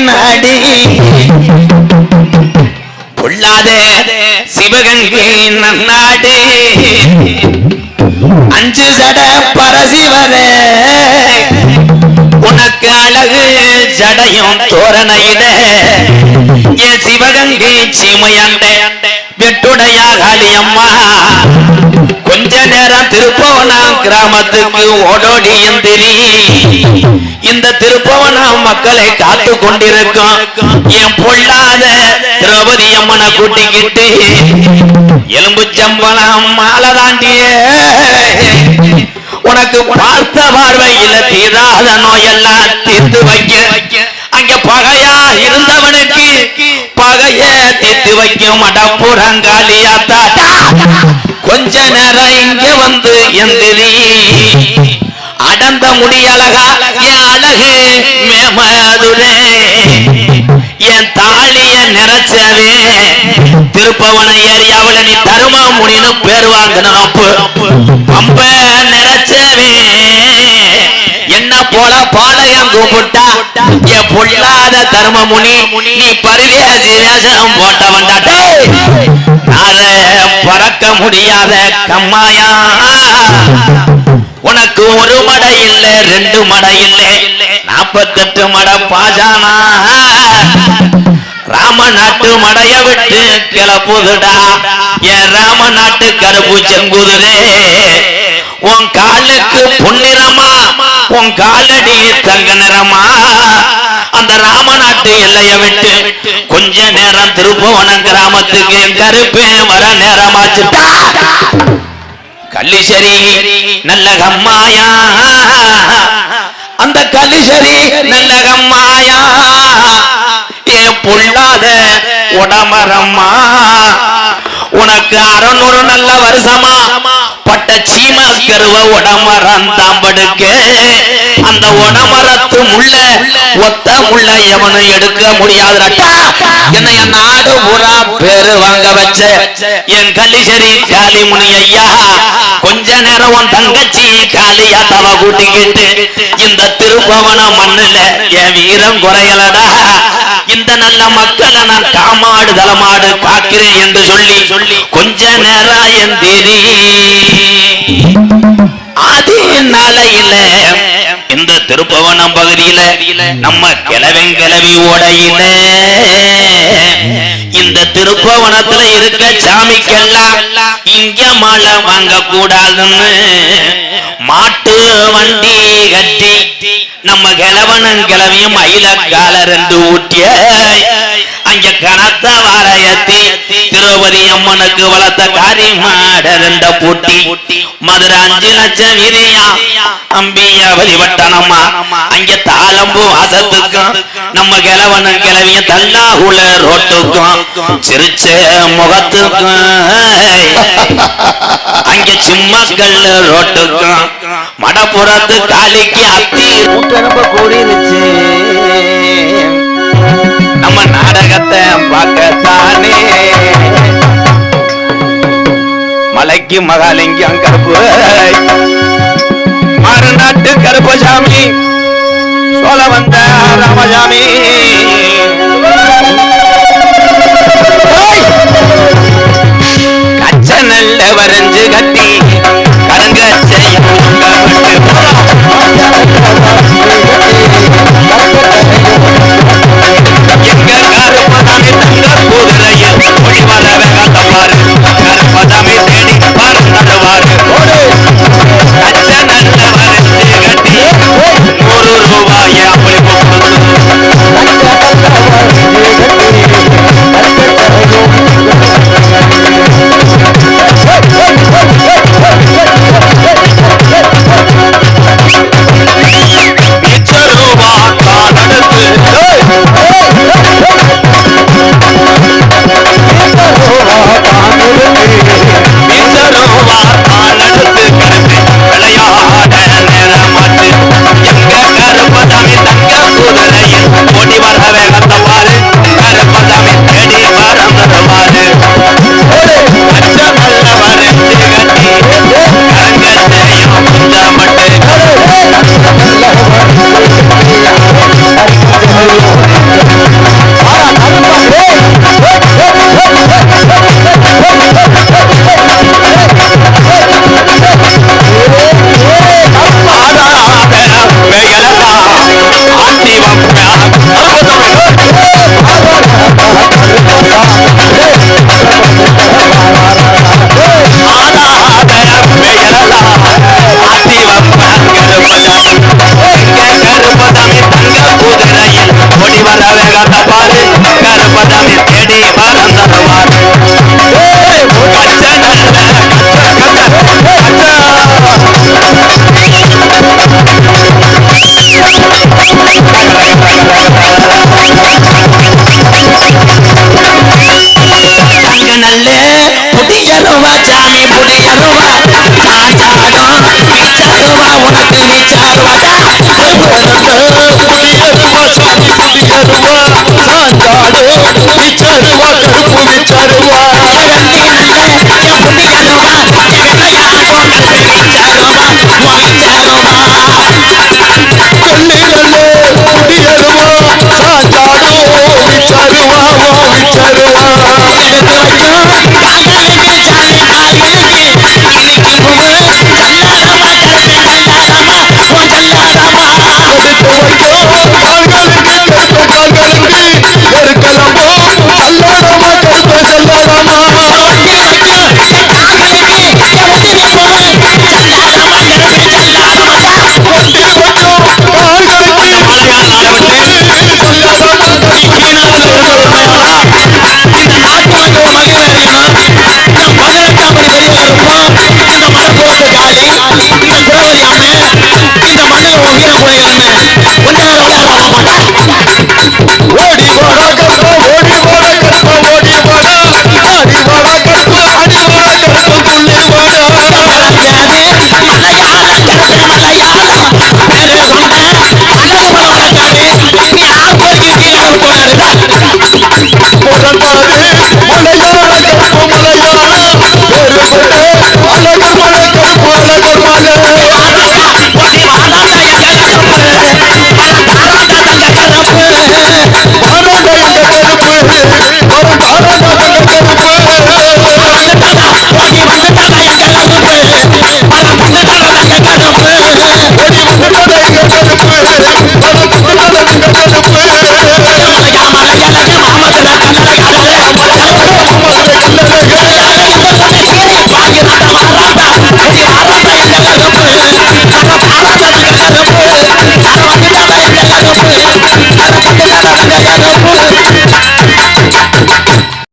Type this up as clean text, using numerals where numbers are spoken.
நாடி பொல்லாத சிவகங்கை நன்னாடு அஞ்சு சட பரசிவரே உனக்கு அழகு ஜடையும் தோரணையிட என் சிவகங்கை சீமையாண்ட வெட்டுடைய காளியம்மா கொஞ்ச நேரம் திருப்பவனம் கிராமத்துக்கு ஓடோடி எந்திரி இந்த திருப்பவனம் மக்களை காத்து கொண்டிருக்கும் என் பொல்லாத திரௌபதி அம்மனை கூட்டிக்கிட்டு எலும்பு சம்பளம் மாலை தாண்டிய உனக்கு பார்த்த பார்வையில தீராத நோயெல்லாம் தீர்த்து வைக்க அங்க பகையா இருந்தவனுக்கு பகைய தீர்த்து வைக்கும் மடப்புறங்காலியாத்தா கொஞ்ச நேரம் இங்க வந்து எந்திரி அடந்த முடியழகா என் அழகு மேமதுரே என் தாலிய நிறைச்சவே திருப்பவன ஏரியாவுல நீ தரும முடின்னு பேர் வாங்கணும் பம்ப நிறைச்சவே என்ன போல பாளையம் கூப்பிட்டா என் பொல்லாத தர்மமுனி நீ பரிவேசி வேஷம் போட்ட வந்தாட்டே பறக்க முடியாத கம்மாயா உனக்கு ஒரு மடை இல்ல ரெண்டு மடை இல்ல 48 மடை பாஜானா ராம நாட்டு மடைய விட்டு கிளப்புதுடா என் ராம நாட்டு கருப்பு செங்குதிரே உன் காலுக்கு பொன்னிறமா உன் காலடி தங்க நிறமா அந்த ராமநாட்டு எல்லைய விட்டு கொஞ்ச நேரம் திருப்பவனம் கிராமத்துக்கு கருப்பே வர நேரமாச்சுட்டா கல்லிசரி நல்ல கம்மாயா அந்த கல்லிசரி நல்ல கம்மாயா ஏன் பொல்லாத உடமரம்மா உனக்கு 600 நல்ல வருஷமா பட்ட சீமா கருவ உடமரம் தாம்படுக்க அந்த உடமரத்து முள்ள ஒத்த முள்ள எவனும் எடுக்க முடியாதுடா என்னைய நாடு பூரா பேரு வாங்க வச்ச என் கல்லிசரி காளிமுனி ஐயா கொஞ்ச நேரம் உன் தங்கச்சி காளியாத்தாவ கூட்டிக்கிட்டு இந்த திருப்பவன மண்ணுல என் வீரம் குறையலடா இந்த நல்ல மக்களை நான் காமாடு தலமாடு காக்கிறேன் என்று சொல்லி கொஞ்ச நேரம் எந்திரி ஆதி நாளையில இந்த திருப்பவனம் பகுதியில நம்ம கிளவி ஓடையில இந்த திருப்பவனத்துல இருக்க சாமிக்கெல்லாம் இங்க மாலை வாங்க கூடாதுன்னு மாட்டு வண்டி கட்டி நம்ம கிழவனும் கிளவியும் மயிலக்கால 2 ஊட்டிய அங்க கனத்த வாரையத்தி திரௌபதி அம்மனுக்கு வளர்த்த காரி மாட 2 பூட்டி மதுரை 5 லட்சம் வீதியா அம்பியா வழிபட்டனம்மா அங்க தாளம்பு வாசத்துக்கும் நம்ம கிழவனும் கிளவிய தல்லாகுல ரோட்டுக்கும் சிரிச்ச முகத்துக்கும் அங்க சிம்மக்கல் ரோட்டுக்கும் மடப்புறத்து காலிக்கு அத்தி ரொம்ப கூடிருச்சு நம்ம நாடகத்தை பார்க்கத்தானே மலைக்கு மகாலிங்கம் கருப்பு மாறுநாட்டு கருப்பசாமி சோழ வந்த ராமசாமி கச்ச நல்ல வரைஞ்சு கட்டி